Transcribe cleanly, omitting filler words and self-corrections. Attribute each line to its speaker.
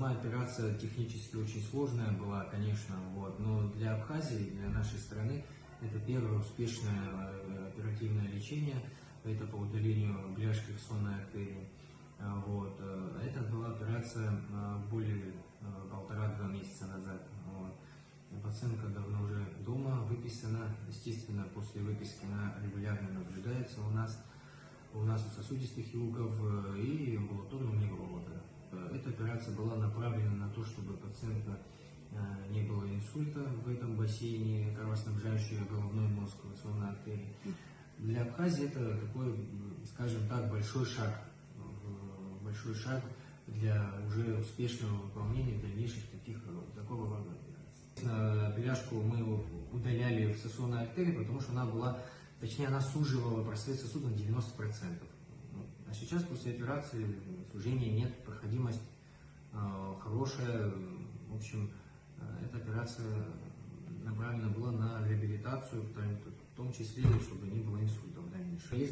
Speaker 1: Сама операция технически очень сложная была, конечно, вот, но для Абхазии, для нашей страны, это первое успешное оперативное лечение, это по удалению бляшки в сонной артерии. Вот. Это была операция более 1,5-2 месяца назад. Вот. Пациентка давно уже дома, выписана. Естественно, после выписки она регулярно наблюдается у нас у сосудистых хирургов и амбулаторного невролога. Эта операция была направлена на то, чтобы пациента не было инсульта в этом бассейне, кровоснабжающего головной мозг, сонной артерии. Для Абхазии это такой, скажем так, большой шаг для уже успешного выполнения дальнейших такого рода операций. Бляшку мы удаляли в сонной артерии, потому что она была, точнее, она суживала просвет сосуда на 90%. А сейчас после операции сужения нет, проходимость хорошая. В общем, эта операция направлена была на реабилитацию, в том числе, чтобы не было инсульта в дальнейшем.